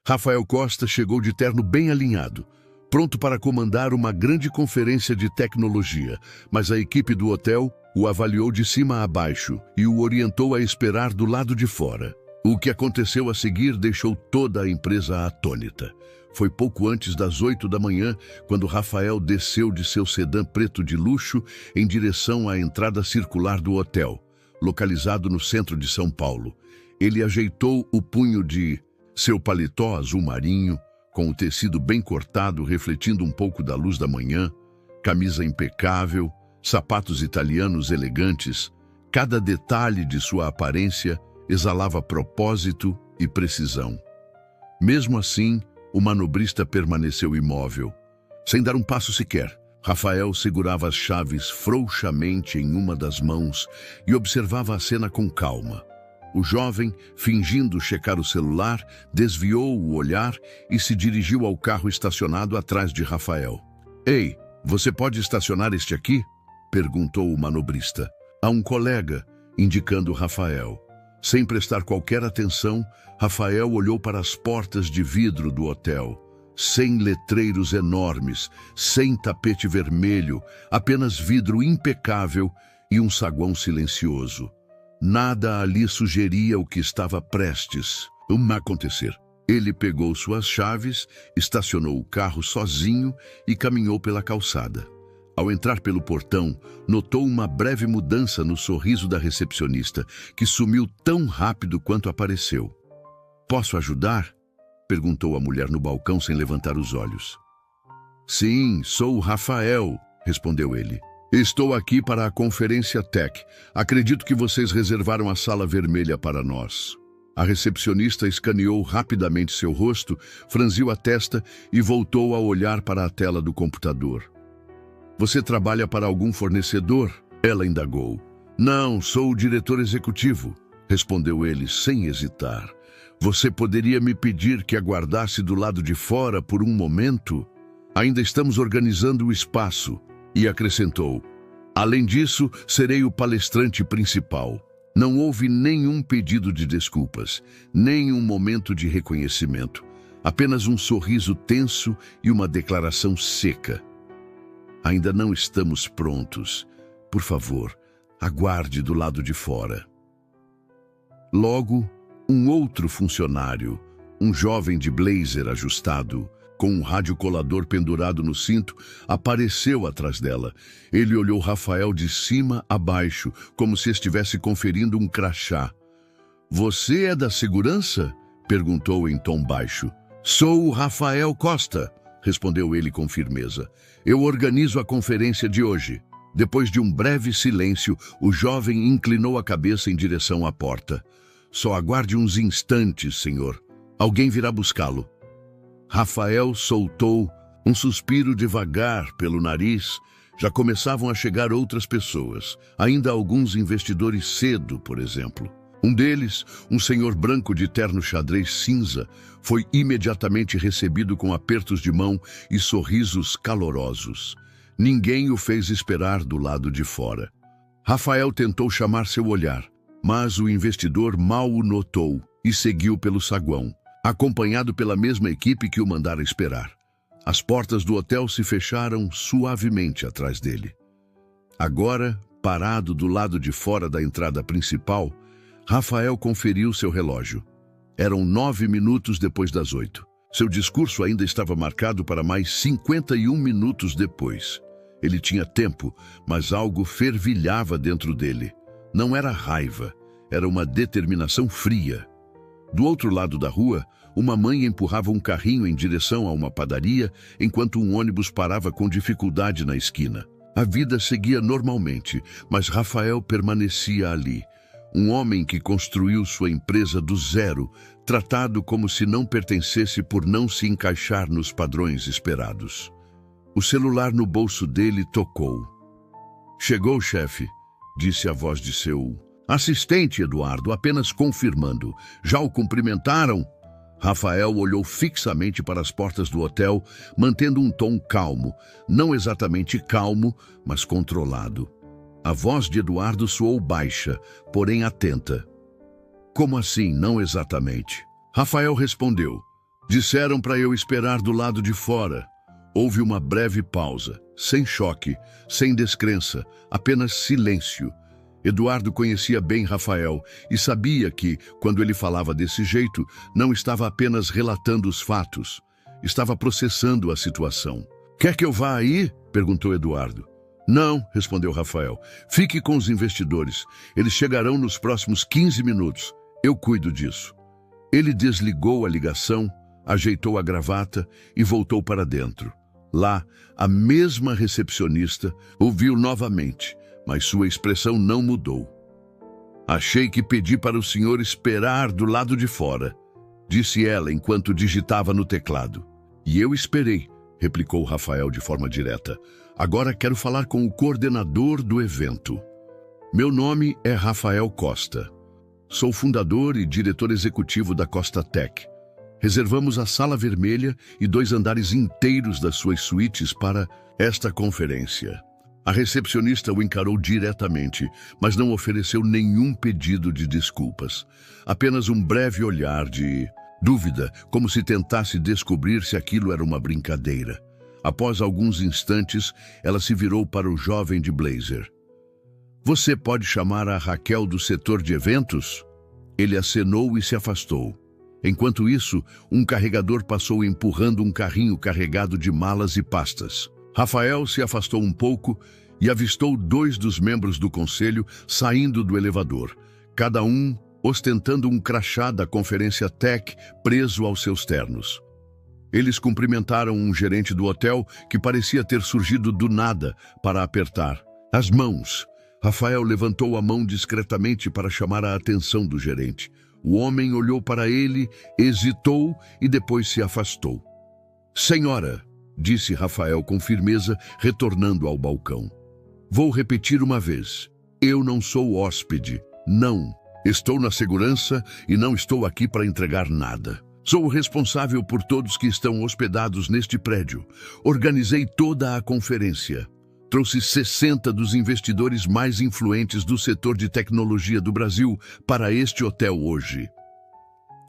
Rafael Costa chegou de terno bem alinhado, pronto para comandar uma grande conferência de tecnologia, mas a equipe do hotel o avaliou de cima a baixo e o orientou a esperar do lado de fora. O que aconteceu a seguir deixou toda a empresa atônita. Foi pouco antes das 8 da manhã, quando Rafael desceu de seu sedã preto de luxo em direção à entrada circular do hotel, localizado no centro de São Paulo. Ele ajeitou o punho de seu paletó azul marinho, com o tecido bem cortado refletindo um pouco da luz da manhã, camisa impecável, sapatos italianos elegantes. Cada detalhe de sua aparência exalava propósito e precisão. Mesmo assim, o manobrista permaneceu imóvel, sem dar um passo sequer. Rafael segurava as chaves frouxamente em uma das mãos e observava a cena com calma. O jovem, fingindo checar o celular, desviou o olhar e se dirigiu ao carro estacionado atrás de Rafael. "Ei, você pode estacionar este aqui?" perguntou o manobrista. A um colega, indicando Rafael. Sem prestar qualquer atenção, Rafael olhou para as portas de vidro do hotel. Sem letreiros enormes, sem tapete vermelho, apenas vidro impecável e um saguão silencioso. Nada ali sugeria o que estava prestes a acontecer. Ele pegou suas chaves, estacionou o carro sozinho e caminhou pela calçada. Ao entrar pelo portão, notou uma breve mudança no sorriso da recepcionista, que sumiu tão rápido quanto apareceu. "Posso ajudar?" perguntou a mulher no balcão sem levantar os olhos. "Sim, sou o Rafael", respondeu ele. "Estou aqui para a Conferência Tech. Acredito que vocês reservaram a sala vermelha para nós." A recepcionista escaneou rapidamente seu rosto, franziu a testa e voltou a olhar para a tela do computador. "Você trabalha para algum fornecedor?" ela indagou. "Não, sou o diretor executivo", respondeu ele sem hesitar. "Você poderia me pedir que aguardasse do lado de fora por um momento? Ainda estamos organizando o espaço." E acrescentou: "Além disso, serei o palestrante principal." Não houve nenhum pedido de desculpas, nem um momento de reconhecimento. Apenas um sorriso tenso e uma declaração seca. "Ainda não estamos prontos. Por favor, aguarde do lado de fora." Logo, um outro funcionário, um jovem de blazer ajustado, com um radiocolador pendurado no cinto, apareceu atrás dela. Ele olhou Rafael de cima a baixo, como se estivesse conferindo um crachá. "Você é da segurança?" perguntou em tom baixo. "Sou o Rafael Costa", respondeu ele com firmeza. "Eu organizo a conferência de hoje." Depois de um breve silêncio, o jovem inclinou a cabeça em direção à porta. "Só aguarde uns instantes, senhor. Alguém virá buscá-lo." Rafael soltou um suspiro devagar pelo nariz. Já começavam a chegar outras pessoas, ainda alguns investidores cedo, por exemplo. Um deles, um senhor branco de terno xadrez cinza, foi imediatamente recebido com apertos de mão e sorrisos calorosos. Ninguém o fez esperar do lado de fora. Rafael tentou chamar seu olhar, mas o investidor mal o notou e seguiu pelo saguão, acompanhado pela mesma equipe que o mandara esperar. As portas do hotel se fecharam suavemente atrás dele. Agora, parado do lado de fora da entrada principal, Rafael conferiu seu relógio. Eram 9 minutos depois das 8. Seu discurso ainda estava marcado para mais 51 minutos depois. Ele tinha tempo, mas algo fervilhava dentro dele. Não era raiva, era uma determinação fria. Do outro lado da rua, uma mãe empurrava um carrinho em direção a uma padaria, enquanto um ônibus parava com dificuldade na esquina. A vida seguia normalmente, mas Rafael permanecia ali. Um homem que construiu sua empresa do zero, tratado como se não pertencesse por não se encaixar nos padrões esperados. O celular no bolso dele tocou. "Chegou, chefe", disse a voz de seu assistente Eduardo, apenas confirmando. "Já o cumprimentaram?" Rafael olhou fixamente para as portas do hotel, mantendo um tom calmo. Não exatamente calmo, mas controlado. A voz de Eduardo soou baixa, porém atenta. "Como assim, não exatamente?" Rafael respondeu. Disseram para eu esperar do lado de fora. Houve uma breve pausa, sem choque, sem descrença, apenas silêncio. Eduardo conhecia bem Rafael e sabia que, quando ele falava desse jeito, não estava apenas relatando os fatos, estava processando a situação. "Quer que eu vá aí?" perguntou Eduardo. "Não", respondeu Rafael. "Fique com os investidores. Eles chegarão nos próximos 15 minutos. Eu cuido disso." Ele desligou a ligação, ajeitou a gravata e voltou para dentro. Lá, a mesma recepcionista ouviu novamente, mas sua expressão não mudou. "Achei que pedi para o senhor esperar do lado de fora", disse ela enquanto digitava no teclado. "E eu esperei", replicou Rafael de forma direta. "Agora quero falar com o coordenador do evento." "Meu nome é Rafael Costa. Sou fundador e diretor executivo da Costa Tech. Reservamos a Sala Vermelha e 2 andares inteiros das suas suítes para esta conferência." A recepcionista o encarou diretamente, mas não ofereceu nenhum pedido de desculpas. Apenas um breve olhar de dúvida, como se tentasse descobrir se aquilo era uma brincadeira. Após alguns instantes, ela se virou para o jovem de blazer. "Você pode chamar a Raquel do setor de eventos?" Ele acenou e se afastou. Enquanto isso, um carregador passou empurrando um carrinho carregado de malas e pastas. Rafael se afastou um pouco e avistou 2 dos membros do conselho saindo do elevador, cada um ostentando um crachá da Conferência Tech preso aos seus ternos. Eles cumprimentaram um gerente do hotel que parecia ter surgido do nada para apertar as mãos. Rafael levantou a mão discretamente para chamar a atenção do gerente. O homem olhou para ele, hesitou e depois se afastou. "Senhora", disse Rafael com firmeza, retornando ao balcão. "Vou repetir uma vez. Eu não sou hóspede. Não. Estou na segurança e não estou aqui para entregar nada. Sou o responsável por todos que estão hospedados neste prédio. Organizei toda a conferência. Trouxe 60 dos investidores mais influentes do setor de tecnologia do Brasil para este hotel hoje."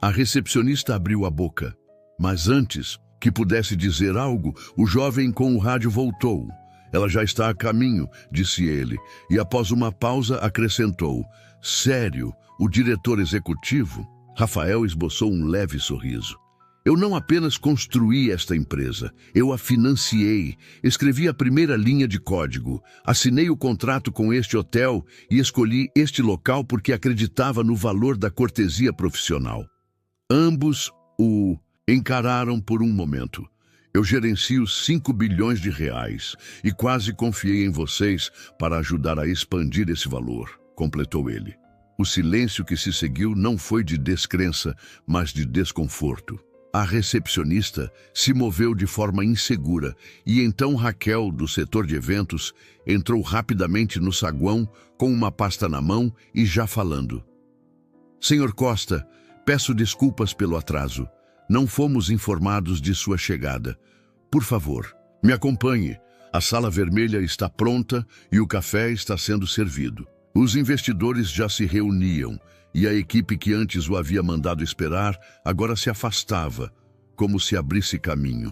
A recepcionista abriu a boca, mas antes que pudesse dizer algo, o jovem com o rádio voltou. "Ela já está a caminho", disse ele, e após uma pausa acrescentou: "Sério, o diretor executivo?" Rafael esboçou um leve sorriso. "Eu não apenas construí esta empresa, eu a financiei, escrevi a primeira linha de código, assinei o contrato com este hotel e escolhi este local porque acreditava no valor da cortesia profissional." Ambos o encararam por um momento. "Eu gerencio 5 bilhões de reais e quase confiei em vocês para ajudar a expandir esse valor", completou ele. O silêncio que se seguiu não foi de descrença, mas de desconforto. A recepcionista se moveu de forma insegura e então Raquel, do setor de eventos, entrou rapidamente no saguão com uma pasta na mão e já falando. "Senhor Costa, peço desculpas pelo atraso. Não fomos informados de sua chegada. Por favor, me acompanhe. A Sala Vermelha está pronta e o café está sendo servido." Os investidores já se reuniam e a equipe que antes o havia mandado esperar agora se afastava, como se abrisse caminho.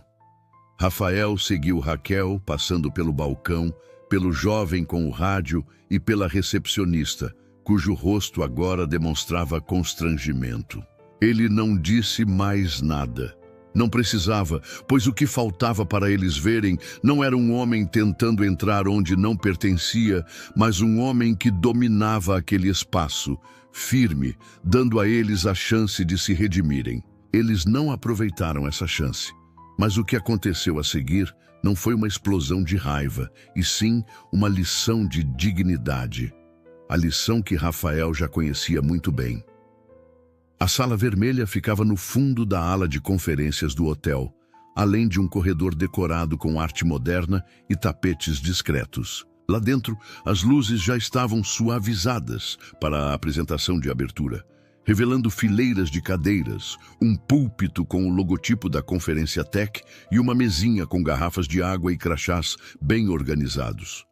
Rafael seguiu Raquel, passando pelo balcão, pelo jovem com o rádio e pela recepcionista, cujo rosto agora demonstrava constrangimento. Ele não disse mais nada. Não precisava, pois o que faltava para eles verem não era um homem tentando entrar onde não pertencia, mas um homem que dominava aquele espaço, firme, dando a eles a chance de se redimirem. Eles não aproveitaram essa chance, mas o que aconteceu a seguir não foi uma explosão de raiva, e sim uma lição de dignidade. A lição que Rafael já conhecia muito bem. A Sala Vermelha ficava no fundo da ala de conferências do hotel, além de um corredor decorado com arte moderna e tapetes discretos. Lá dentro, as luzes já estavam suavizadas para a apresentação de abertura, revelando fileiras de cadeiras, um púlpito com o logotipo da Conferência Tech e uma mesinha com garrafas de água e crachás bem organizados.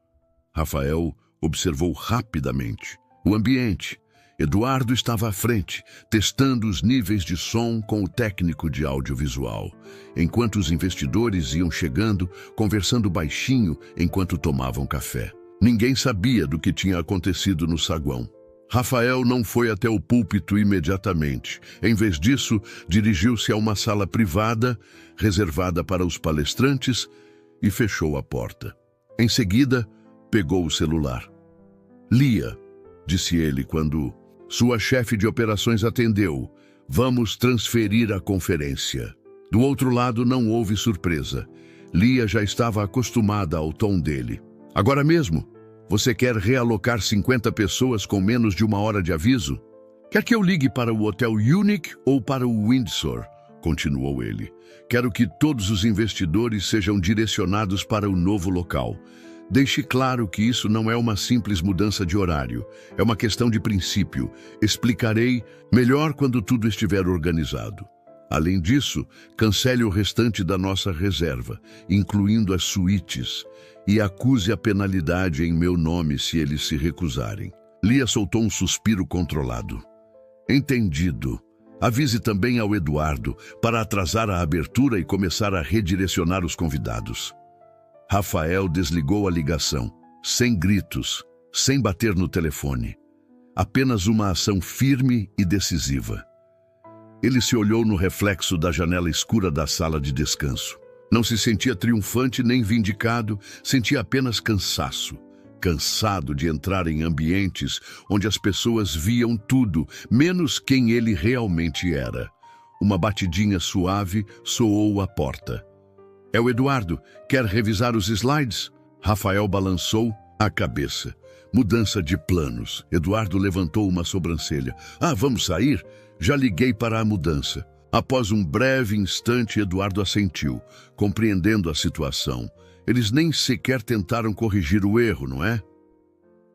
Rafael observou rapidamente o ambiente Eduardo estava à frente, testando os níveis de som com o técnico de audiovisual, enquanto os investidores iam chegando, conversando baixinho enquanto tomavam café. Ninguém sabia do que tinha acontecido no saguão. Rafael não foi até o púlpito imediatamente. Em vez disso, dirigiu-se a uma sala privada, reservada para os palestrantes, e fechou a porta. Em seguida, pegou o celular. "Lia", disse ele quando sua chefe de operações atendeu. "Vamos transferir a conferência." Do outro lado não houve surpresa. Lia já estava acostumada ao tom dele. "Agora mesmo? Você quer realocar 50 pessoas com menos de 1 hora de aviso? Quer que eu ligue para o Hotel Unique ou para o Windsor?" Continuou ele. "Quero que todos os investidores sejam direcionados para o novo local. Deixe claro que isso não é uma simples mudança de horário. É uma questão de princípio. Explicarei melhor quando tudo estiver organizado. Além disso, cancele o restante da nossa reserva, incluindo as suítes, e acuse a penalidade em meu nome se eles se recusarem." Lia soltou um suspiro controlado. "Entendido. Avise também ao Eduardo para atrasar a abertura e começar a redirecionar os convidados." Rafael desligou a ligação, sem gritos, sem bater no telefone. Apenas uma ação firme e decisiva. Ele se olhou no reflexo da janela escura da sala de descanso. Não se sentia triunfante nem vindicado, sentia apenas cansaço. Cansado de entrar em ambientes onde as pessoas viam tudo, menos quem ele realmente era. Uma batidinha suave soou à porta. "É o Eduardo. Quer revisar os slides?" Rafael balançou a cabeça. "Mudança de planos." Eduardo levantou uma sobrancelha. Vamos sair? Já liguei para a mudança." Após um breve instante, Eduardo assentiu, compreendendo a situação. Eles nem sequer tentaram corrigir o erro, não é?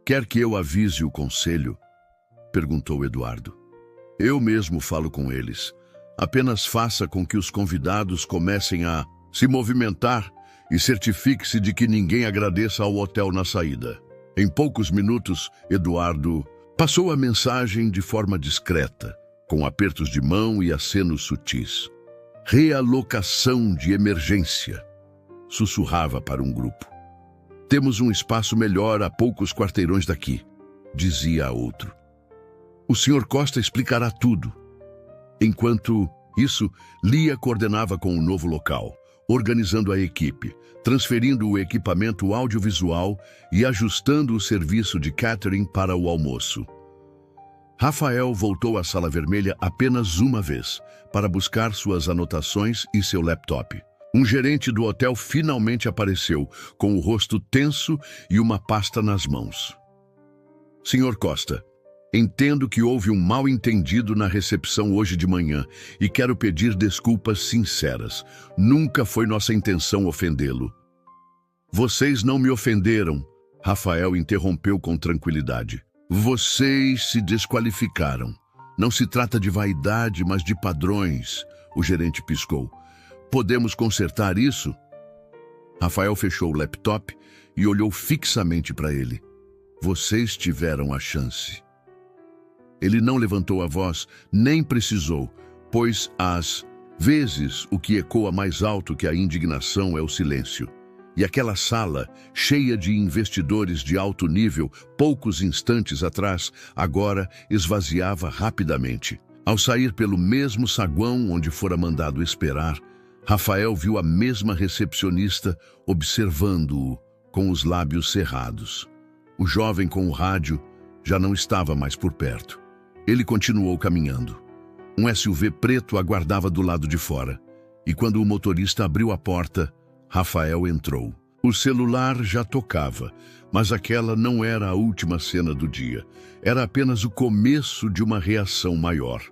"Quer que eu avise o conselho?" perguntou Eduardo. "Eu mesmo falo com eles. Apenas faça com que os convidados comecem a se movimentar e certifique-se de que ninguém agradeça ao hotel na saída." Em poucos minutos, Eduardo passou a mensagem de forma discreta, com apertos de mão e acenos sutis. "Realocação de emergência", sussurrava para um grupo. "Temos um espaço melhor a poucos quarteirões daqui", dizia a outro. "O Sr. Costa explicará tudo." Enquanto isso, Lia coordenava com o novo local, organizando a equipe, transferindo o equipamento audiovisual e ajustando o serviço de catering para o almoço. Rafael voltou à Sala Vermelha apenas uma vez, para buscar suas anotações e seu laptop. Um gerente do hotel finalmente apareceu, com o rosto tenso e uma pasta nas mãos. "Sr. Costa, entendo que houve um mal-entendido na recepção hoje de manhã e quero pedir desculpas sinceras. Nunca foi nossa intenção ofendê-lo." "Vocês não me ofenderam", Rafael interrompeu com tranquilidade. "Vocês se desqualificaram. Não se trata de vaidade, mas de padrões", o gerente piscou. "Podemos consertar isso?" Rafael fechou o laptop e olhou fixamente para ele. "Vocês tiveram a chance." Ele não levantou a voz, nem precisou, pois às vezes o que ecoa mais alto que a indignação é o silêncio. E aquela sala, cheia de investidores de alto nível, poucos instantes atrás, agora esvaziava rapidamente. Ao sair pelo mesmo saguão onde fora mandado esperar, Rafael viu a mesma recepcionista observando-o com os lábios cerrados. O jovem com o rádio já não estava mais por perto. Ele continuou caminhando. Um SUV preto aguardava do lado de fora, e quando o motorista abriu a porta, Rafael entrou. O celular já tocava, mas aquela não era a última cena do dia. Era apenas o começo de uma reação maior.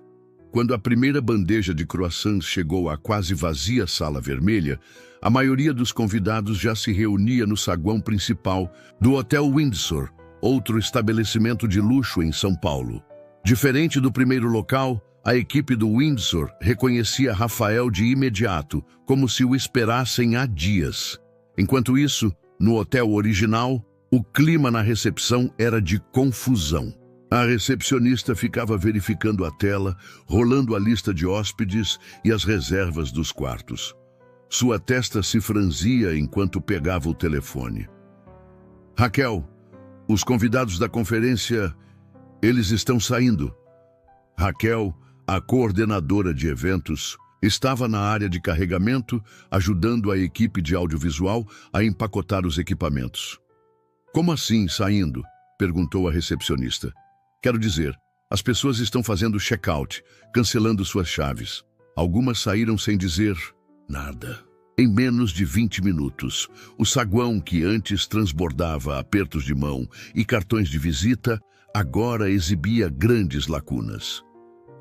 Quando a primeira bandeja de croissants chegou à quase vazia Sala Vermelha, a maioria dos convidados já se reunia no saguão principal do Hotel Windsor, outro estabelecimento de luxo em São Paulo. Diferente do primeiro local, a equipe do Windsor reconhecia Rafael de imediato, como se o esperassem há dias. Enquanto isso, no hotel original, o clima na recepção era de confusão. A recepcionista ficava verificando a tela, rolando a lista de hóspedes e as reservas dos quartos. Sua testa se franzia enquanto pegava o telefone. Raquel, os convidados da conferência, eles estão saindo. Raquel, a coordenadora de eventos, estava na área de carregamento, ajudando a equipe de audiovisual a empacotar os equipamentos. Como assim, saindo? Perguntou a recepcionista. Quero dizer, as pessoas estão fazendo check-out, cancelando suas chaves. Algumas saíram sem dizer nada. Em menos de 20 minutos, o saguão que antes transbordava apertos de mão e cartões de visita, agora exibia grandes lacunas.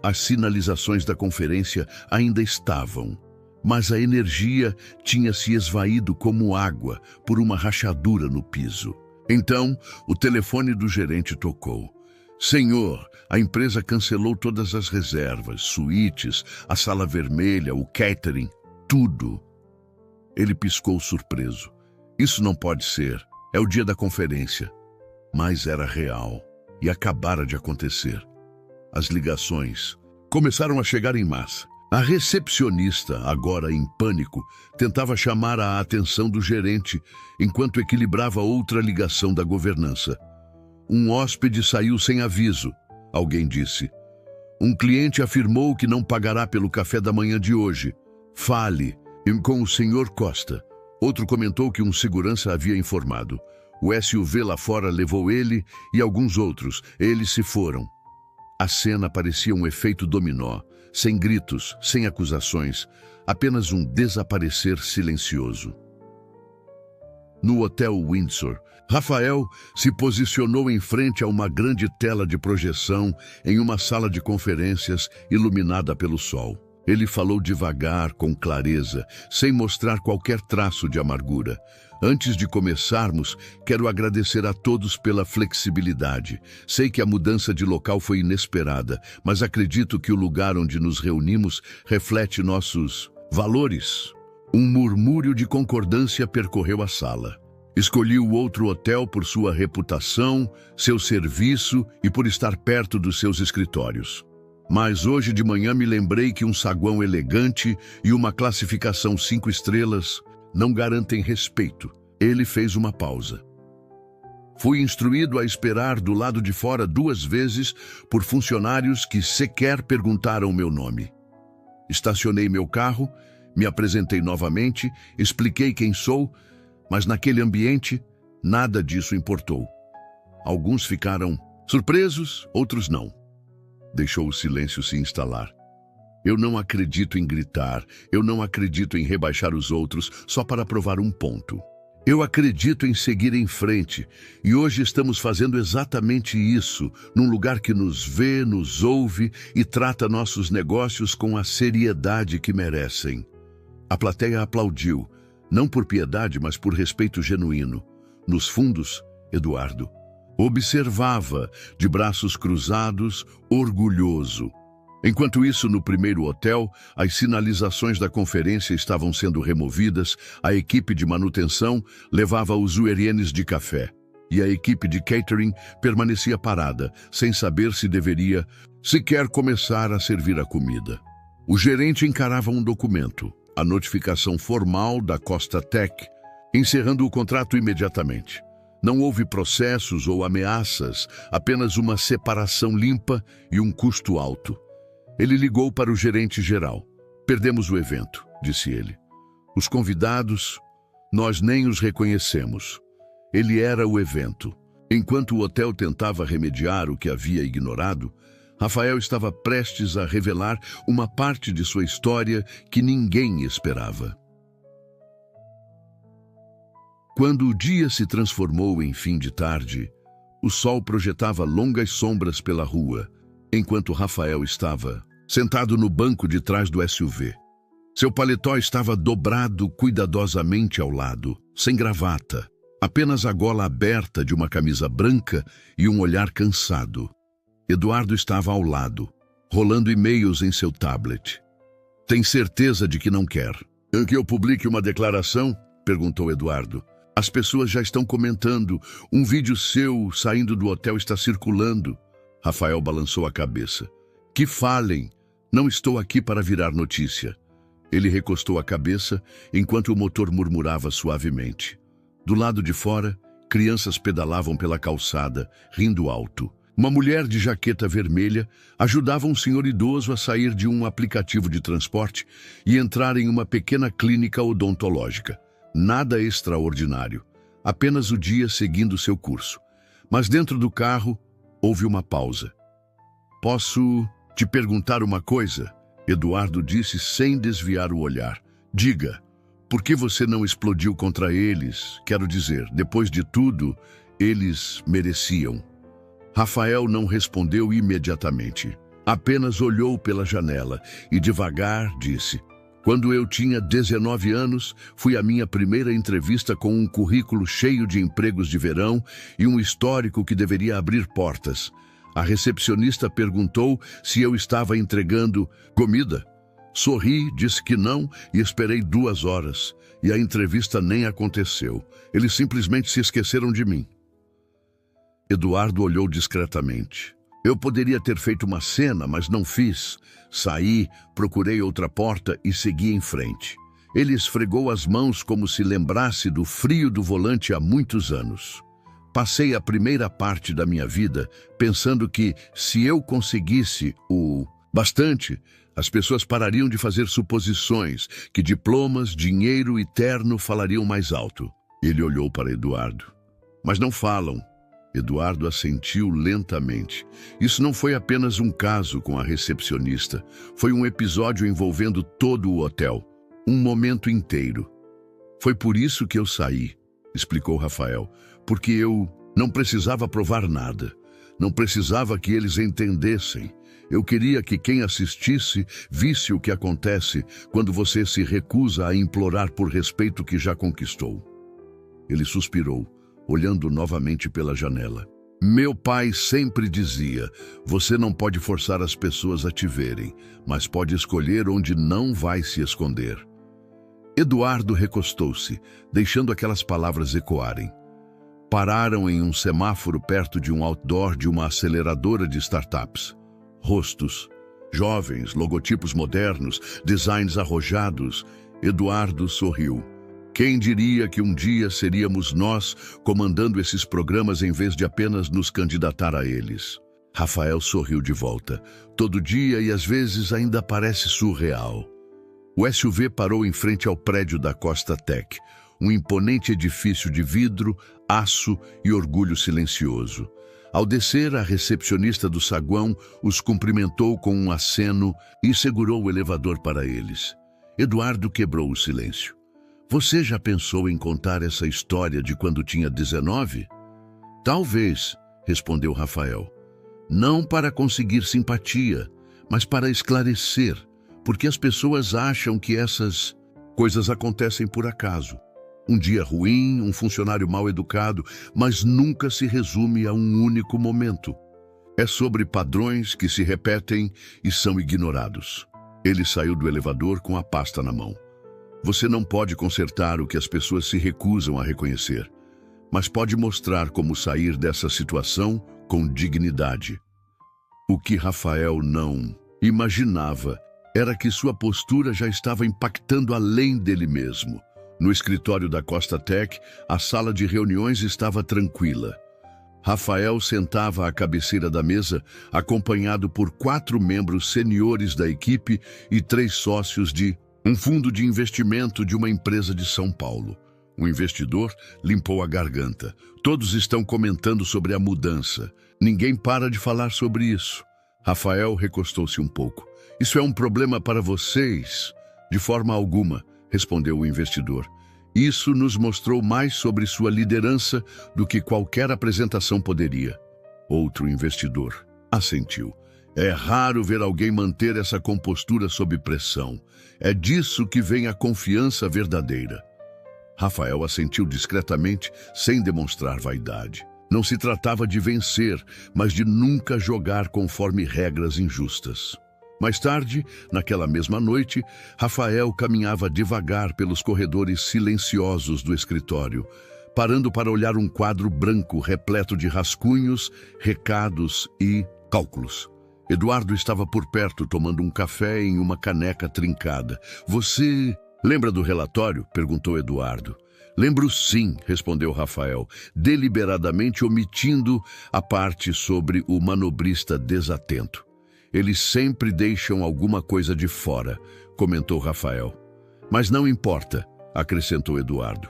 As sinalizações da conferência ainda estavam, mas a energia tinha se esvaído como água por uma rachadura no piso. Então, o telefone do gerente tocou. Senhor, a empresa cancelou todas as reservas, suítes, a sala vermelha, o catering, tudo. Ele piscou surpreso. Isso não pode ser. É o dia da conferência. Mas era real e acabara de acontecer. As ligações começaram a chegar em massa. A recepcionista, agora em pânico, tentava chamar a atenção do gerente enquanto equilibrava outra ligação da governança. Um hóspede saiu sem aviso, alguém disse. Um cliente afirmou que não pagará pelo café da manhã de hoje. Fale com o Sr. Costa. Outro comentou que um segurança havia informado. O SUV lá fora levou ele e alguns outros. Eles se foram. A cena parecia um efeito dominó, sem gritos, sem acusações, apenas um desaparecer silencioso. No Hotel Windsor, Rafael se posicionou em frente a uma grande tela de projeção em uma sala de conferências iluminada pelo sol. Ele falou devagar, com clareza, sem mostrar qualquer traço de amargura. Antes de começarmos, quero agradecer a todos pela flexibilidade. Sei que a mudança de local foi inesperada, mas acredito que o lugar onde nos reunimos reflete nossos valores. Um murmúrio de concordância percorreu a sala. Escolhi o outro hotel por sua reputação, seu serviço e por estar perto dos seus escritórios. Mas hoje de manhã me lembrei que um saguão elegante e uma classificação 5 estrelas não garantem respeito. Ele fez uma pausa. Fui instruído a esperar do lado de fora 2 vezes por funcionários que sequer perguntaram meu nome. Estacionei meu carro, me apresentei novamente, expliquei quem sou, mas naquele ambiente nada disso importou. Alguns ficaram surpresos, outros não. Deixou o silêncio se instalar. Eu não acredito em gritar, eu não acredito em rebaixar os outros só para provar um ponto. Eu acredito em seguir em frente, e hoje estamos fazendo exatamente isso, num lugar que nos vê, nos ouve e trata nossos negócios com a seriedade que merecem. A plateia aplaudiu, não por piedade, mas por respeito genuíno. Nos fundos, Eduardo observava, de braços cruzados, orgulhoso. Enquanto isso, no primeiro hotel, as sinalizações da conferência estavam sendo removidas, a equipe de manutenção levava os uerienes de café, e a equipe de catering permanecia parada, sem saber se deveria sequer começar a servir a comida. O gerente encarava um documento, a notificação formal da Costa Tech, encerrando o contrato imediatamente. Não houve processos ou ameaças, apenas uma separação limpa e um custo alto. Ele ligou para o gerente geral. Perdemos o evento, disse ele. Os convidados, nós nem os reconhecemos. Ele era o evento. Enquanto o hotel tentava remediar o que havia ignorado, Rafael estava prestes a revelar uma parte de sua história que ninguém esperava. Quando o dia se transformou em fim de tarde, o sol projetava longas sombras pela rua, enquanto Rafael estava sentado no banco de trás do SUV. Seu paletó estava dobrado cuidadosamente ao lado, sem gravata, apenas a gola aberta de uma camisa branca e um olhar cansado. Eduardo estava ao lado, rolando e-mails em seu tablet. Tem certeza de que não quer? Que eu publique uma declaração? Perguntou Eduardo. As pessoas já estão comentando. Um vídeo seu saindo do hotel está circulando. Rafael balançou a cabeça. Que falem! Não estou aqui para virar notícia. Ele recostou a cabeça enquanto o motor murmurava suavemente. Do lado de fora, crianças pedalavam pela calçada, rindo alto. Uma mulher de jaqueta vermelha ajudava um senhor idoso a sair de um aplicativo de transporte e entrar em uma pequena clínica odontológica. Nada extraordinário, apenas o dia seguindo seu curso. Mas dentro do carro, houve uma pausa. Posso te perguntar uma coisa? Eduardo disse sem desviar o olhar. Diga, por que você não explodiu contra eles? Quero dizer, depois de tudo, eles mereciam. Rafael não respondeu imediatamente. Apenas olhou pela janela e devagar disse: quando eu tinha 19 anos, fui à minha primeira entrevista com um currículo cheio de empregos de verão e um histórico que deveria abrir portas. A recepcionista perguntou se eu estava entregando comida. Sorri, disse que não e esperei 2 horas. E a entrevista nem aconteceu. Eles simplesmente se esqueceram de mim. Eduardo olhou discretamente. Eu poderia ter feito uma cena, mas não fiz. Saí, procurei outra porta e segui em frente. Ele esfregou as mãos como se lembrasse do frio do volante há muitos anos. Passei a primeira parte da minha vida pensando que, se eu conseguisse o bastante, as pessoas parariam de fazer suposições, que diplomas, dinheiro e terno falariam mais alto. Ele olhou para Eduardo. Mas não falam. Eduardo assentiu lentamente. Isso não foi apenas um caso com a recepcionista. Foi um episódio envolvendo todo o hotel. Um momento inteiro. Foi por isso que eu saí, explicou Rafael. Porque eu não precisava provar nada. Não precisava que eles entendessem. Eu queria que quem assistisse visse o que acontece quando você se recusa a implorar por respeito que já conquistou. Ele suspirou, olhando novamente pela janela. Meu pai sempre dizia, você não pode forçar as pessoas a te verem, mas pode escolher onde não vai se esconder. Eduardo recostou-se, deixando aquelas palavras ecoarem. Pararam em um semáforo perto de um outdoor de uma aceleradora de startups. Rostos, jovens, logotipos modernos, designs arrojados. Eduardo sorriu. Quem diria que um dia seríamos nós comandando esses programas em vez de apenas nos candidatar a eles? Rafael sorriu de volta. Todo dia e às vezes ainda parece surreal. O SUV parou em frente ao prédio da Costa Tech, um imponente edifício de vidro, aço e orgulho silencioso. Ao descer, a recepcionista do saguão os cumprimentou com um aceno e segurou o elevador para eles. Eduardo quebrou o silêncio. Você já pensou em contar essa história de quando tinha 19? Talvez, respondeu Rafael. Não para conseguir simpatia, mas para esclarecer, porque as pessoas acham que essas coisas acontecem por acaso. Um dia ruim, um funcionário mal educado, mas nunca se resume a um único momento. É sobre padrões que se repetem e são ignorados. Ele saiu do elevador com a pasta na mão. Você não pode consertar o que as pessoas se recusam a reconhecer, mas pode mostrar como sair dessa situação com dignidade. O que Rafael não imaginava era que sua postura já estava impactando além dele mesmo. No escritório da Costa Tech, a sala de reuniões estava tranquila. Rafael sentava à cabeceira da mesa, acompanhado por 4 membros seniores da equipe e 3 sócios de um fundo de investimento de uma empresa de São Paulo. O investidor limpou a garganta. Todos estão comentando sobre a mudança. Ninguém para de falar sobre isso. Rafael recostou-se um pouco. Isso é um problema para vocês? De forma alguma, respondeu o investidor. Isso nos mostrou mais sobre sua liderança do que qualquer apresentação poderia. Outro investidor assentiu. É raro ver alguém manter essa compostura sob pressão. É disso que vem a confiança verdadeira. Rafael assentiu discretamente, sem demonstrar vaidade. Não se tratava de vencer, mas de nunca jogar conforme regras injustas. Mais tarde, naquela mesma noite, Rafael caminhava devagar pelos corredores silenciosos do escritório, parando para olhar um quadro branco repleto de rascunhos, recados e Cálculos. Eduardo estava por perto tomando um café em uma caneca trincada. Você lembra do relatório? Perguntou Eduardo. Lembro sim, respondeu Rafael, deliberadamente omitindo a parte sobre o manobrista desatento. Eles sempre deixam alguma coisa de fora, comentou Rafael. Mas não importa, acrescentou Eduardo.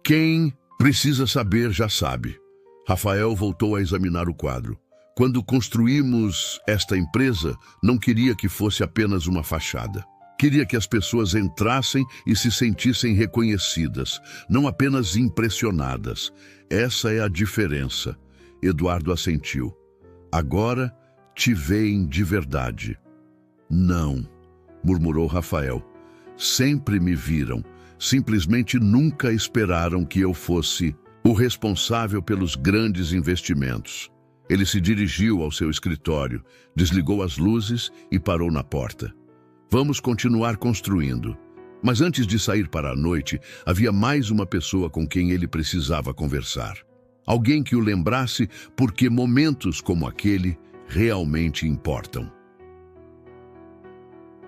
Quem precisa saber já sabe. Rafael voltou a examinar o quadro. Quando construímos esta empresa, não queria que fosse apenas uma fachada. Queria que as pessoas entrassem e se sentissem reconhecidas, não apenas impressionadas. Essa é a diferença. Eduardo assentiu. Agora te veem de verdade. Não, murmurou Rafael. Sempre me viram. Simplesmente nunca esperaram que eu fosse o responsável pelos grandes investimentos. Ele se dirigiu ao seu escritório, desligou as luzes e parou na porta. Vamos continuar construindo. Mas antes de sair para a noite, havia mais uma pessoa com quem ele precisava conversar. Alguém que o lembrasse porque momentos como aquele realmente importam.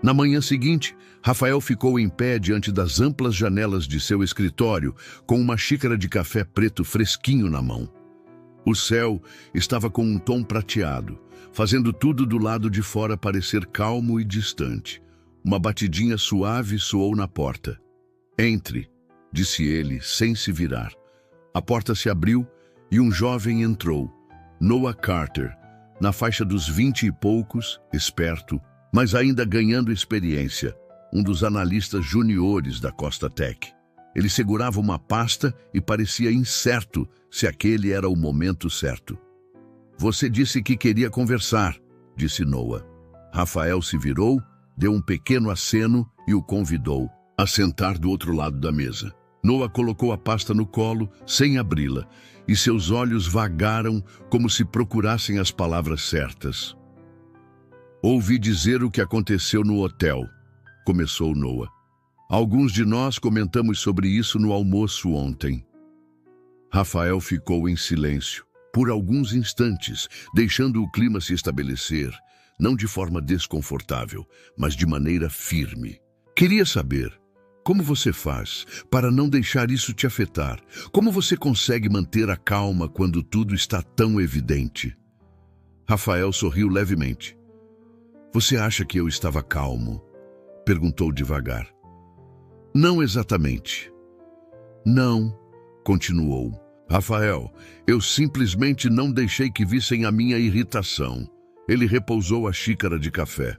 Na manhã seguinte, Rafael ficou em pé diante das amplas janelas de seu escritório, com uma xícara de café preto fresquinho na mão. O céu estava com um tom prateado, fazendo tudo do lado de fora parecer calmo e distante. Uma batidinha suave soou na porta. Entre, disse ele, sem se virar. A porta se abriu e um jovem entrou, Noah Carter, na faixa dos 20 e poucos, esperto, mas ainda ganhando experiência, um dos analistas juniores da Costa Tech. Ele segurava uma pasta e parecia incerto se aquele era o momento certo. Você disse que queria conversar, disse Noah. Rafael se virou, deu um pequeno aceno e o convidou a sentar do outro lado da mesa. Noah colocou a pasta no colo, sem abri-la, e seus olhos vagaram como se procurassem as palavras certas. Ouvi dizer o que aconteceu no hotel, começou Noah. Alguns de nós comentamos sobre isso no almoço ontem. Rafael ficou em silêncio, por alguns instantes, deixando o clima se estabelecer, não de forma desconfortável, mas de maneira firme. Queria saber, como você faz para não deixar isso te afetar? Como você consegue manter a calma quando tudo está tão evidente? Rafael sorriu levemente. Você acha que eu estava calmo? Perguntou devagar. Não exatamente. Não, continuou. Rafael, eu simplesmente não deixei que vissem a minha irritação. Ele repousou a xícara de café.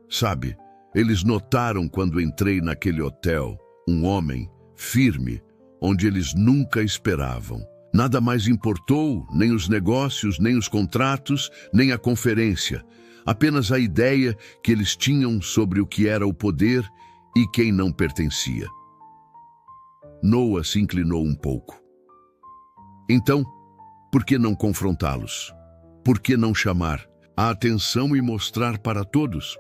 Sabe, eles notaram quando entrei naquele hotel, um homem, firme, onde eles nunca esperavam. Nada mais importou, nem os negócios, nem os contratos, nem a conferência. Apenas a ideia que eles tinham sobre o que era o poder e quem não pertencia. Noah se inclinou um pouco. Então, por que não confrontá-los? Por que não chamar a atenção e mostrar para todos?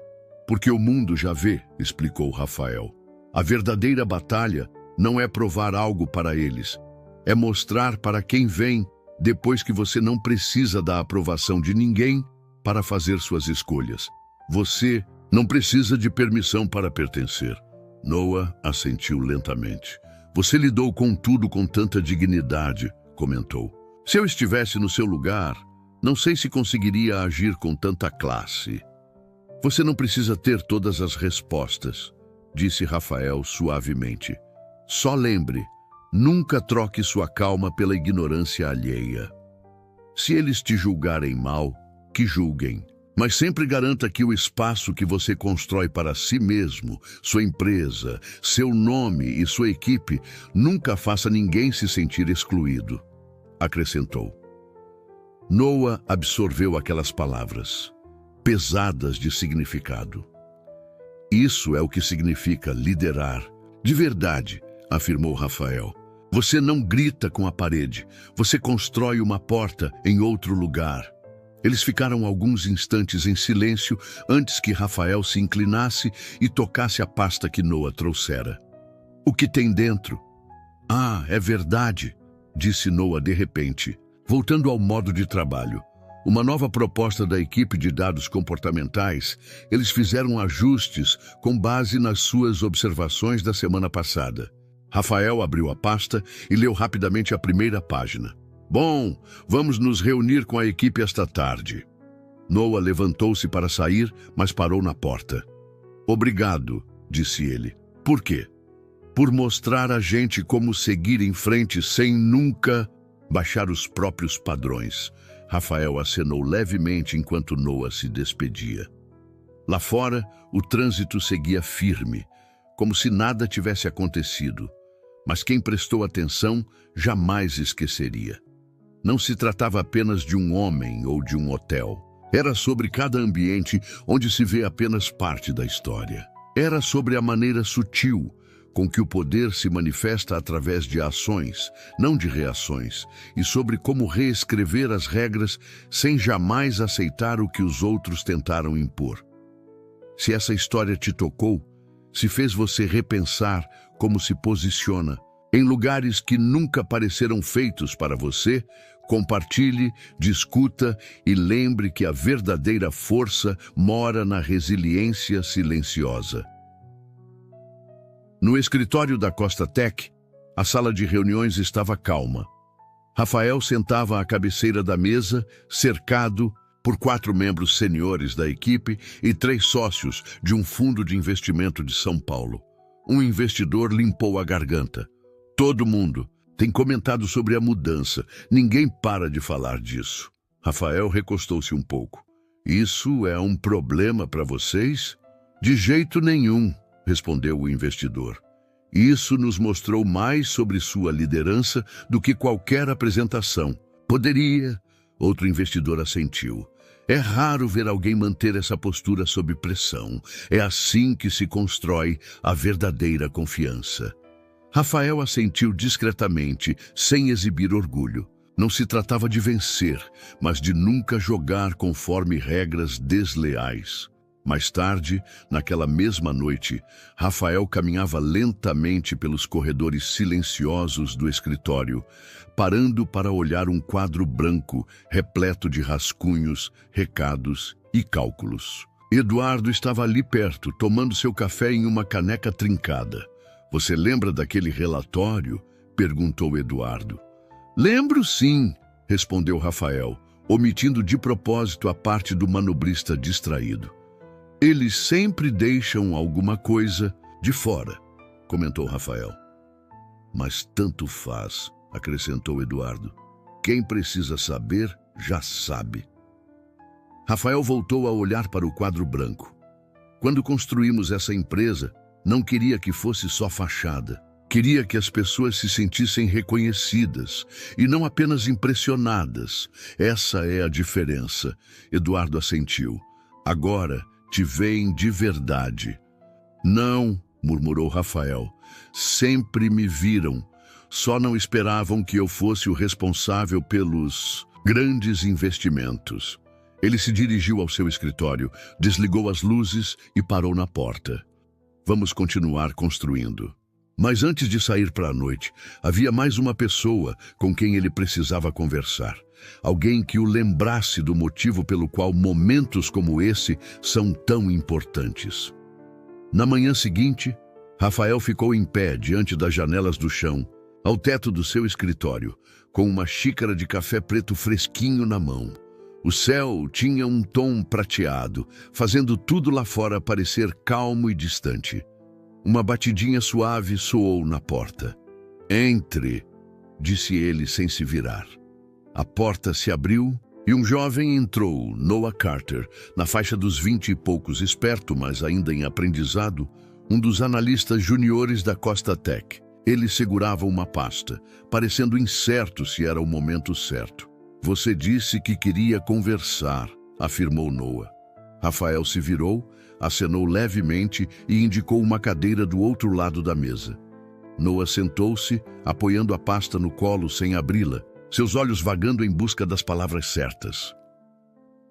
Porque o mundo já vê, explicou Rafael. A verdadeira batalha não é provar algo para eles, é mostrar para quem vem depois que você não precisa da aprovação de ninguém para fazer suas escolhas. Você não precisa de permissão para pertencer. Noah assentiu lentamente. Você lidou com tudo com tanta dignidade, comentou. Se eu estivesse no seu lugar, não sei se conseguiria agir com tanta classe. Você não precisa ter todas as respostas, disse Rafael suavemente. Só lembre, nunca troque sua calma pela ignorância alheia. Se eles te julgarem mal, que julguem. Mas sempre garanta que o espaço que você constrói para si mesmo, sua empresa, seu nome e sua equipe, nunca faça ninguém se sentir excluído, acrescentou. Noah absorveu aquelas palavras, pesadas de significado. Isso é o que significa liderar. De verdade, afirmou Rafael. Você não grita com a parede, você constrói uma porta em outro lugar. Eles ficaram alguns instantes em silêncio antes que Rafael se inclinasse e tocasse a pasta que Noah trouxera. O que tem dentro? Ah, é verdade, disse Noah de repente, voltando ao modo de trabalho. Uma nova proposta da equipe de dados comportamentais, eles fizeram ajustes com base nas suas observações da semana passada. Rafael abriu a pasta e leu rapidamente a primeira página. Bom, vamos nos reunir com a equipe esta tarde. Noah levantou-se para sair, mas parou na porta. Obrigado, disse ele. Por quê? Por mostrar a gente como seguir em frente sem nunca baixar os próprios padrões. Rafael acenou levemente enquanto Noah se despedia. Lá fora, o trânsito seguia firme, como se nada tivesse acontecido. Mas quem prestou atenção jamais esqueceria. Não se tratava apenas de um homem ou de um hotel. Era sobre cada ambiente onde se vê apenas parte da história. Era sobre a maneira sutil com que o poder se manifesta através de ações, não de reações, e sobre como reescrever as regras sem jamais aceitar o que os outros tentaram impor. Se essa história te tocou, se fez você repensar como se posiciona em lugares que nunca pareceram feitos para você, compartilhe, discuta e lembre que a verdadeira força mora na resiliência silenciosa. No escritório da Costa Tech, a sala de reuniões estava calma. Rafael sentava à cabeceira da mesa, cercado por 4 membros seniores da equipe e 3 sócios de um fundo de investimento de São Paulo. Um investidor limpou a garganta. Todo mundo tem comentado sobre a mudança. Ninguém para de falar disso. Rafael recostou-se um pouco. Isso é um problema para vocês? De jeito nenhum, respondeu o investidor. Isso nos mostrou mais sobre sua liderança do que qualquer apresentação. Poderia. Outro investidor assentiu. É raro ver alguém manter essa postura sob pressão. É assim que se constrói a verdadeira confiança. Rafael assentiu discretamente, sem exibir orgulho. Não se tratava de vencer, mas de nunca jogar conforme regras desleais. Mais tarde, naquela mesma noite, Rafael caminhava lentamente pelos corredores silenciosos do escritório, parando para olhar um quadro branco repleto de rascunhos, recados e cálculos. Eduardo estava ali perto, tomando seu café em uma caneca trincada. Você lembra daquele relatório? Perguntou Eduardo. Lembro sim, respondeu Rafael, omitindo de propósito a parte do manobrista distraído. Eles sempre deixam alguma coisa de fora, comentou Rafael. Mas tanto faz, acrescentou Eduardo. Quem precisa saber, já sabe. Rafael voltou a olhar para o quadro branco. Quando construímos essa empresa, não queria que fosse só fachada. Queria que as pessoas se sentissem reconhecidas e não apenas impressionadas. Essa é a diferença. Eduardo assentiu. Agora te veem de verdade. Não, murmurou Rafael. Sempre me viram. Só não esperavam que eu fosse o responsável pelos grandes investimentos. Ele se dirigiu ao seu escritório, desligou as luzes e parou na porta. Vamos continuar construindo. Mas antes de sair para a noite, havia mais uma pessoa com quem ele precisava conversar. Alguém que o lembrasse do motivo pelo qual momentos como esse são tão importantes. Na manhã seguinte, Rafael ficou em pé diante das janelas do chão, ao teto do seu escritório, com uma xícara de café preto fresquinho na mão. O céu tinha um tom prateado, fazendo tudo lá fora parecer calmo e distante. Uma batidinha suave soou na porta. Entre, disse ele sem se virar. A porta se abriu e um jovem entrou, Noah Carter, na faixa dos 20 e poucos, esperto, mas ainda em aprendizado, um dos analistas juniores da Costa Tech. Ele segurava uma pasta, parecendo incerto se era o momento certo. Você disse que queria conversar, afirmou Noah. Rafael se virou, acenou levemente e indicou uma cadeira do outro lado da mesa. Noah sentou-se, apoiando a pasta no colo sem abri-la, seus olhos vagando em busca das palavras certas.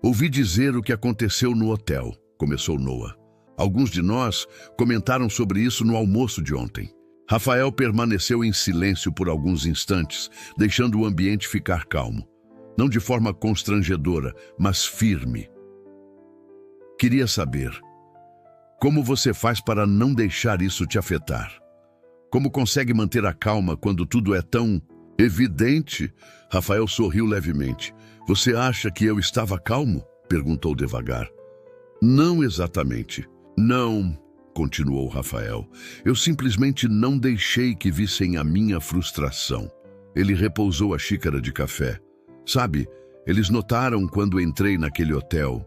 Ouvi dizer o que aconteceu no hotel, começou Noah. Alguns de nós comentaram sobre isso no almoço de ontem. Rafael permaneceu em silêncio por alguns instantes, deixando o ambiente ficar calmo. não de forma constrangedora, mas firme. Queria saber, como você faz para não deixar isso te afetar? Como consegue manter a calma quando tudo é tão evidente? Rafael sorriu levemente. Você acha que eu estava calmo? Perguntou devagar. Não exatamente. Não, continuou Rafael. Eu simplesmente não deixei que vissem a minha frustração. Ele repousou a xícara de café. Sabe, eles notaram quando entrei naquele hotel.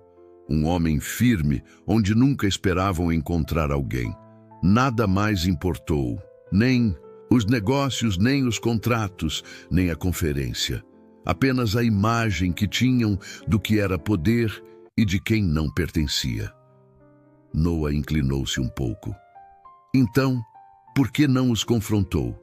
Um homem firme, onde nunca esperavam encontrar alguém. Nada mais importou. Nem os negócios, nem os contratos, nem a conferência. Apenas a imagem que tinham do que era poder e de quem não pertencia. Noah inclinou-se um pouco. Então, por que não os confrontou?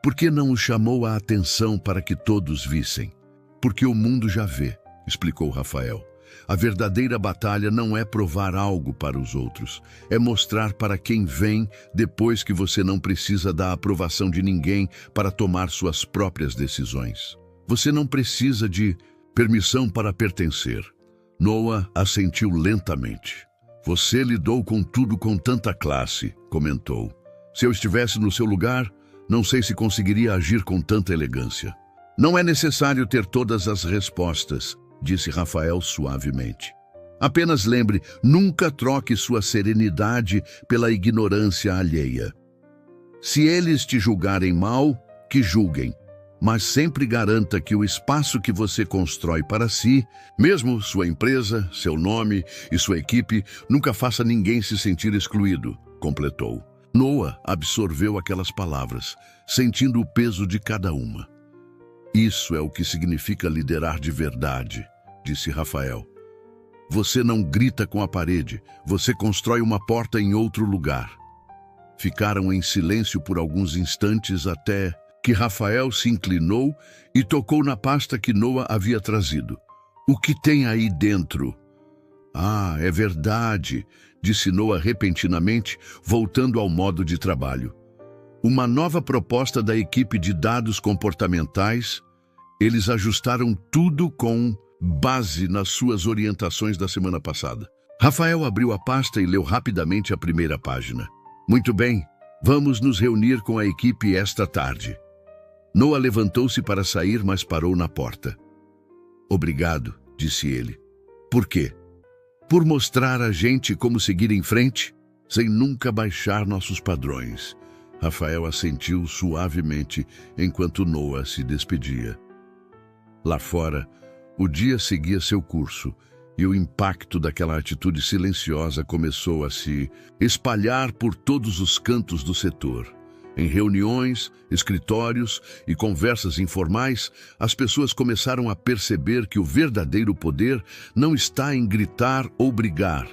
Por que não os chamou a atenção para que todos vissem? Porque o mundo já vê, explicou Rafael. A verdadeira batalha não é provar algo para os outros, é mostrar para quem vem depois que você não precisa da aprovação de ninguém para tomar suas próprias decisões. Você não precisa de permissão para pertencer. Noah assentiu lentamente. Você lidou com tudo com tanta classe, comentou. Se eu estivesse no seu lugar, não sei se conseguiria agir com tanta elegância. Não é necessário ter todas as respostas, disse Rafael suavemente. Apenas lembre, nunca troque sua serenidade pela ignorância alheia. Se eles te julgarem mal, que julguem, mas sempre garanta que o espaço que você constrói para si, mesmo sua empresa, seu nome e sua equipe, nunca faça ninguém se sentir excluído, completou. Noah absorveu aquelas palavras, sentindo o peso de cada uma. Isso é o que significa liderar de verdade, disse Rafael. Você não grita com a parede, você constrói uma porta em outro lugar. Ficaram em silêncio por alguns instantes até que Rafael se inclinou e tocou na pasta que Noah havia trazido. O que tem aí dentro? Ah, é verdade, disse Noah repentinamente, voltando ao modo de trabalho. Uma nova proposta da equipe de dados comportamentais. Eles ajustaram tudo com base nas suas orientações da semana passada. Rafael abriu a pasta e leu rapidamente a primeira página. Muito bem, vamos nos reunir com a equipe esta tarde. Noah levantou-se para sair, mas parou na porta. Obrigado, disse ele. Por quê? Por mostrar a gente como seguir em frente, sem nunca baixar nossos padrões. Rafael assentiu suavemente enquanto Noah se despedia. Lá fora, o dia seguia seu curso e o impacto daquela atitude silenciosa começou a se espalhar por todos os cantos do setor. Em reuniões, escritórios e conversas informais, as pessoas começaram a perceber que o verdadeiro poder não está em gritar ou brigar,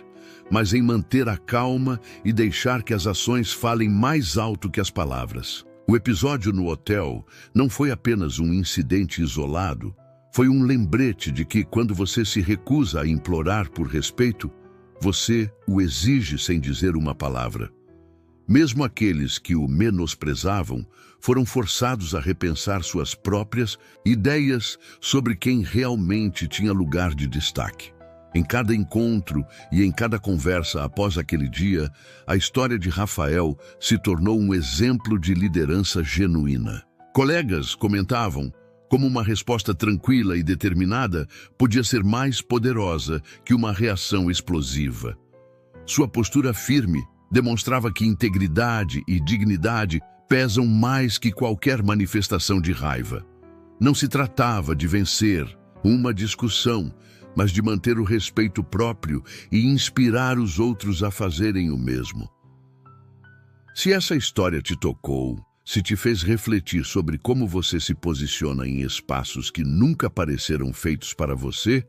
mas em manter a calma e deixar que as ações falem mais alto que as palavras. O episódio no hotel não foi apenas um incidente isolado, foi um lembrete de que, quando você se recusa a implorar por respeito, você o exige sem dizer uma palavra. Mesmo aqueles que o menosprezavam foram forçados a repensar suas próprias ideias sobre quem realmente tinha lugar de destaque. Em cada encontro e em cada conversa após aquele dia, a história de Rafael se tornou um exemplo de liderança genuína. Colegas comentavam como uma resposta tranquila e determinada podia ser mais poderosa que uma reação explosiva. Sua postura firme demonstrava que integridade e dignidade pesam mais que qualquer manifestação de raiva. Não se tratava de vencer uma discussão, mas de manter o respeito próprio e inspirar os outros a fazerem o mesmo. Se essa história te tocou, se te fez refletir sobre como você se posiciona em espaços que nunca pareceram feitos para você,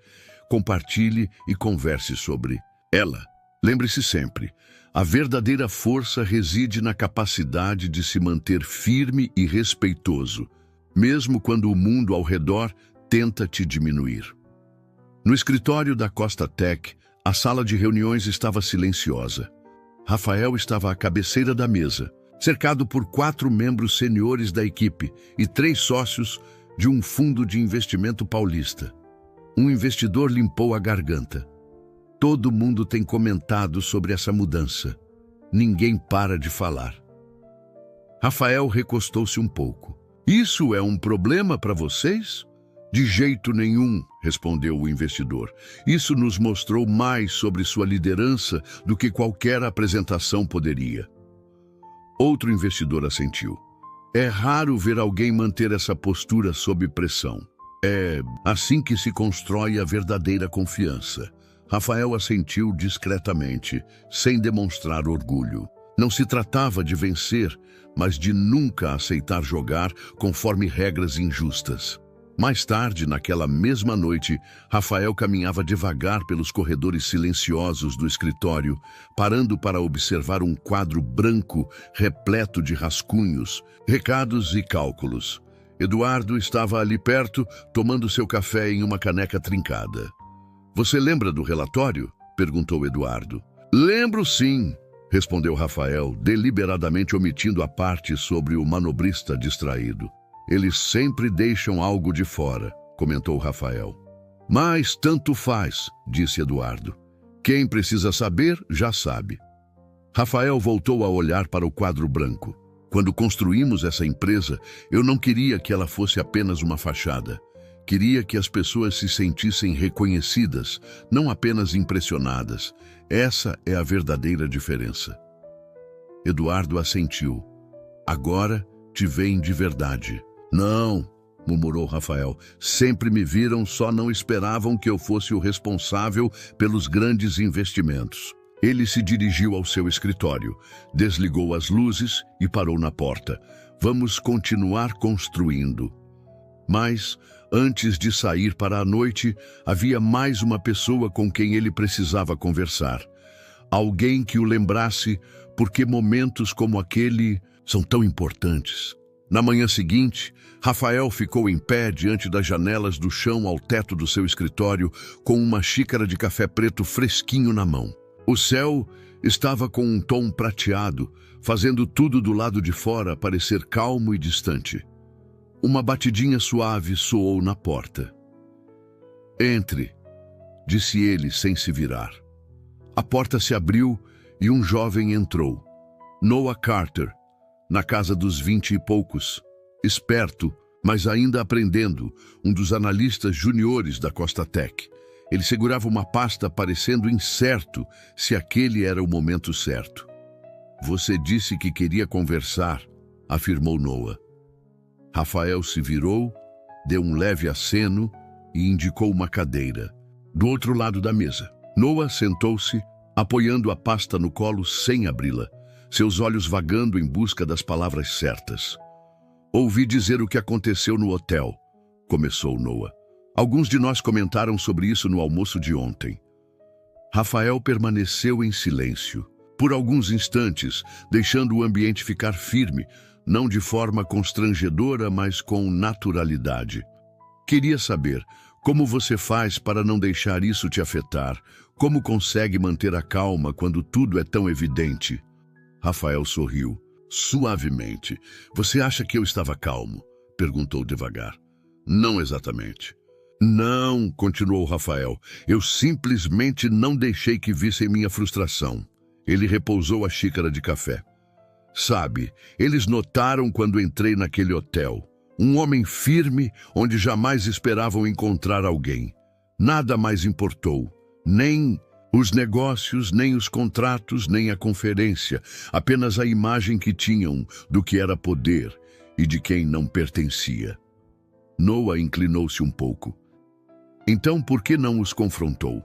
compartilhe e converse sobre ela. Lembre-se sempre, a verdadeira força reside na capacidade de se manter firme e respeitoso, mesmo quando o mundo ao redor tenta te diminuir. No escritório da Costa Tech, a sala de reuniões estava silenciosa. Rafael estava à cabeceira da mesa, cercado por 4 membros seniores da equipe e 3 sócios de um fundo de investimento paulista. Um investidor limpou a garganta. Todo mundo tem comentado sobre essa mudança. Ninguém para de falar. Rafael recostou-se um pouco. Isso é um problema para vocês? De jeito nenhum, respondeu o investidor. Isso nos mostrou mais sobre sua liderança do que qualquer apresentação poderia. Outro investidor assentiu. É raro ver alguém manter essa postura sob pressão. É assim que se constrói a verdadeira confiança. Rafael assentiu discretamente, sem demonstrar orgulho. Não se tratava de vencer, mas de nunca aceitar jogar conforme regras injustas. Mais tarde, naquela mesma noite, Rafael caminhava devagar pelos corredores silenciosos do escritório, parando para observar um quadro branco repleto de rascunhos, recados e cálculos. Eduardo estava ali perto, tomando seu café em uma caneca trincada. Você lembra do relatório? Perguntou Eduardo. Lembro sim, respondeu Rafael, deliberadamente omitindo a parte sobre o manobrista distraído. Eles sempre deixam algo de fora, comentou Rafael. Mas tanto faz, disse Eduardo. Quem precisa saber, já sabe. Rafael voltou a olhar para o quadro branco. Quando construímos essa empresa, eu não queria que ela fosse apenas uma fachada. Queria que as pessoas se sentissem reconhecidas, não apenas impressionadas. Essa é a verdadeira diferença. Eduardo assentiu. Agora te veem de verdade. Não, murmurou Rafael. Sempre me viram, só não esperavam que eu fosse o responsável pelos grandes investimentos. Ele se dirigiu ao seu escritório, desligou as luzes e parou na porta. Vamos continuar construindo. Mas, antes de sair para a noite, havia mais uma pessoa com quem ele precisava conversar. Alguém que o lembrasse, porque momentos como aquele são tão importantes. Na manhã seguinte, Rafael ficou em pé diante das janelas do chão ao teto do seu escritório, com uma xícara de café preto fresquinho na mão. O céu estava com um tom prateado, fazendo tudo do lado de fora parecer calmo e distante. Uma batidinha suave soou na porta. Entre, disse ele sem se virar. A porta se abriu e um jovem entrou. Noah Carter, na casa dos 20 e poucos, esperto, mas ainda aprendendo, um dos analistas juniores da Costa Tech. Ele segurava uma pasta parecendo incerto se aquele era o momento certo. Você disse que queria conversar, afirmou Noah. Rafael se virou, deu um leve aceno e indicou uma cadeira. Do outro lado da mesa, Noah sentou-se, apoiando a pasta no colo sem abri-la, seus olhos vagando em busca das palavras certas. Ouvi dizer o que aconteceu no hotel, começou Noah. Alguns de nós comentaram sobre isso no almoço de ontem. Rafael permaneceu em silêncio, por alguns instantes, deixando o ambiente ficar firme, não de forma constrangedora, mas com naturalidade. Queria saber como você faz para não deixar isso te afetar, como consegue manter a calma quando tudo é tão evidente. Rafael sorriu, suavemente. Você acha que eu estava calmo? Perguntou devagar. Não exatamente. Não, continuou Rafael, eu simplesmente não deixei que vissem minha frustração. Ele repousou a xícara de café. Sabe, eles notaram quando entrei naquele hotel. Um homem firme, onde jamais esperavam encontrar alguém. Nada mais importou, nem os negócios, nem os contratos, nem a conferência. Apenas a imagem que tinham do que era poder e de quem não pertencia. Noah inclinou-se um pouco. Então, por que não os confrontou?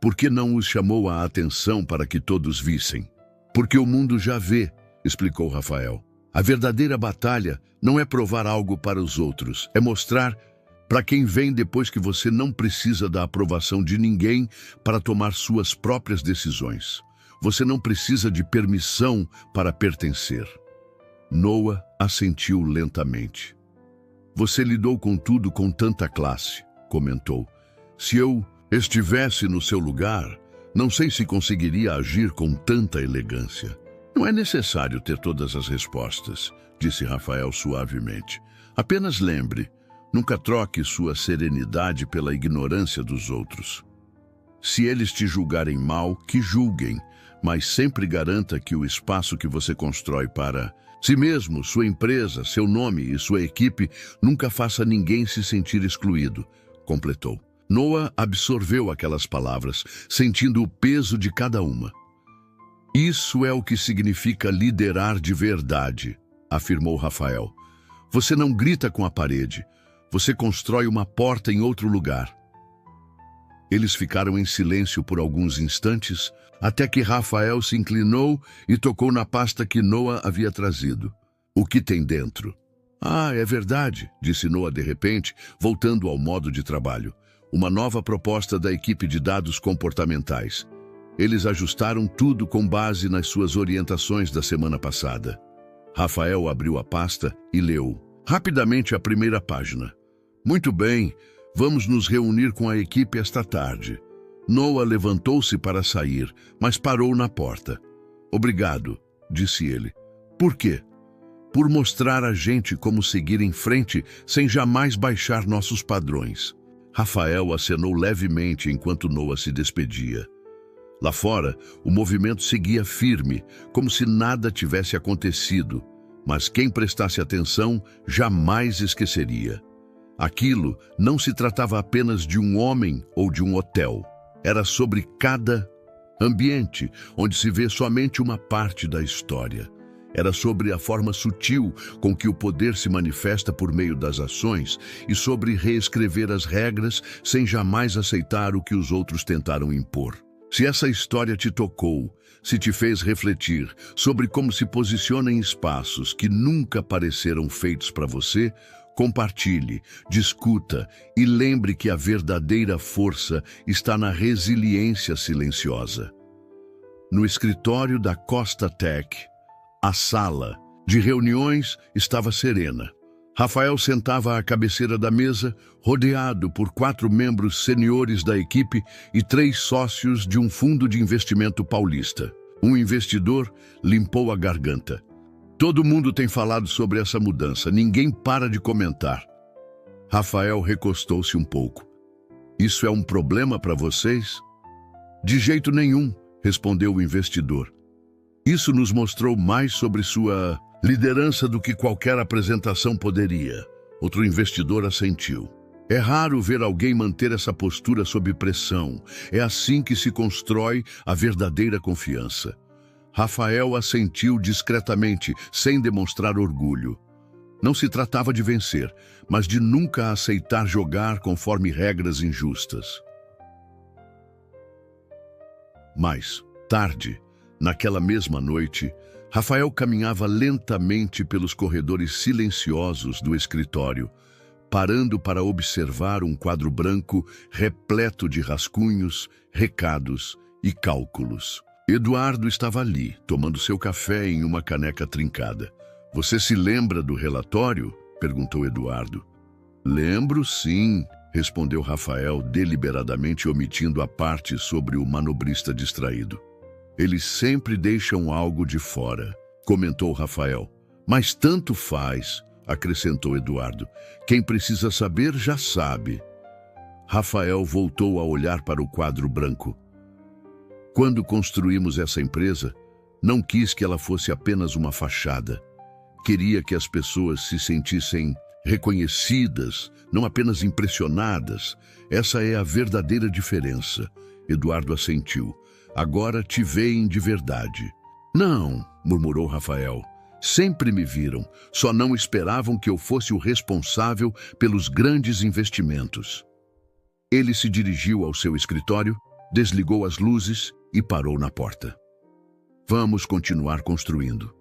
Por que não os chamou a atenção para que todos vissem? Porque o mundo já vê, explicou Rafael. A verdadeira batalha não é provar algo para os outros, é mostrar para quem vem depois que você não precisa da aprovação de ninguém para tomar suas próprias decisões. Você não precisa de permissão para pertencer. Noah assentiu lentamente. Você lidou com tudo com tanta classe, comentou. Se eu estivesse no seu lugar, não sei se conseguiria agir com tanta elegância. Não é necessário ter todas as respostas, disse Rafael suavemente. Apenas lembre, Nunca troque sua serenidade pela ignorância dos outros. Se eles te julgarem mal, que julguem, mas sempre garanta que o espaço que você constrói para si mesmo, sua empresa, seu nome e sua equipe nunca faça ninguém se sentir excluído, completou. Noah absorveu aquelas palavras, sentindo o peso de cada uma. Isso é o que significa liderar de verdade, afirmou Rafael. Você não grita com a parede, você constrói uma porta em outro lugar. Eles ficaram em silêncio por alguns instantes, até que Rafael se inclinou e tocou na pasta que Noah havia trazido. O que tem dentro? Ah, é verdade, disse Noah de repente, voltando ao modo de trabalho. Uma nova proposta da equipe de dados comportamentais. Eles ajustaram tudo com base nas suas orientações da semana passada. Rafael abriu a pasta e leu rapidamente a primeira página. Muito bem, vamos nos reunir com a equipe esta tarde. Noah levantou-se para sair, mas parou na porta. Obrigado, disse ele. Por quê? Por mostrar a gente como seguir em frente sem jamais baixar nossos padrões. Rafael acenou levemente enquanto Noah se despedia. Lá fora, o movimento seguia firme, como se nada tivesse acontecido, mas quem prestasse atenção jamais esqueceria. Aquilo não se tratava apenas de um homem ou de um hotel. Era sobre cada ambiente, onde se vê somente uma parte da história. Era sobre a forma sutil com que o poder se manifesta por meio das ações e sobre reescrever as regras sem jamais aceitar o que os outros tentaram impor. Se essa história te tocou, se te fez refletir sobre como se posiciona em espaços que nunca pareceram feitos para você, compartilhe, discuta e lembre que a verdadeira força está na resiliência silenciosa. No escritório da Costa Tech, a sala de reuniões estava serena. Rafael sentava à cabeceira da mesa, rodeado por 4 membros seniores da equipe e 3 sócios de um fundo de investimento paulista. Um investidor limpou a garganta. Todo mundo tem falado sobre essa mudança, ninguém para de comentar. Rafael recostou-se um pouco. Isso é um problema para vocês? De jeito nenhum, respondeu o investidor. Isso nos mostrou mais sobre sua liderança do que qualquer apresentação poderia. Outro investidor assentiu. É raro ver alguém manter essa postura sob pressão. É assim que se constrói a verdadeira confiança. Rafael assentiu discretamente, sem demonstrar orgulho. Não se tratava de vencer, mas de nunca aceitar jogar conforme regras injustas. Mais tarde, naquela mesma noite, Rafael caminhava lentamente pelos corredores silenciosos do escritório, parando para observar um quadro branco repleto de rascunhos, recados e cálculos. Eduardo estava ali, tomando seu café em uma caneca trincada. Você se lembra do relatório? Perguntou Eduardo. Lembro, sim, respondeu Rafael, deliberadamente omitindo a parte sobre o manobrista distraído. Eles sempre deixam algo de fora, comentou Rafael. Mas tanto faz, acrescentou Eduardo. Quem precisa saber já sabe. Rafael voltou a olhar para o quadro branco. Quando construímos essa empresa, não quis que ela fosse apenas uma fachada. Queria que as pessoas se sentissem reconhecidas, não apenas impressionadas. Essa é a verdadeira diferença. Eduardo assentiu. Agora te veem de verdade. Não, murmurou Rafael. Sempre me viram, só não esperavam que eu fosse o responsável pelos grandes investimentos. Ele se dirigiu ao seu escritório, desligou as luzes e parou na porta. Vamos continuar construindo.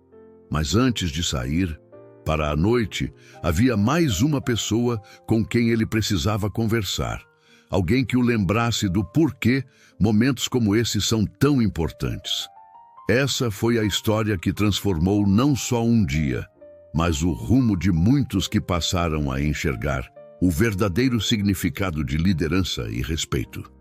Mas antes de sair, para a noite, havia mais uma pessoa com quem ele precisava conversar. Alguém que o lembrasse do porquê momentos como esses são tão importantes. Essa foi a história que transformou não só um dia, mas o rumo de muitos que passaram a enxergar o verdadeiro significado de liderança e respeito.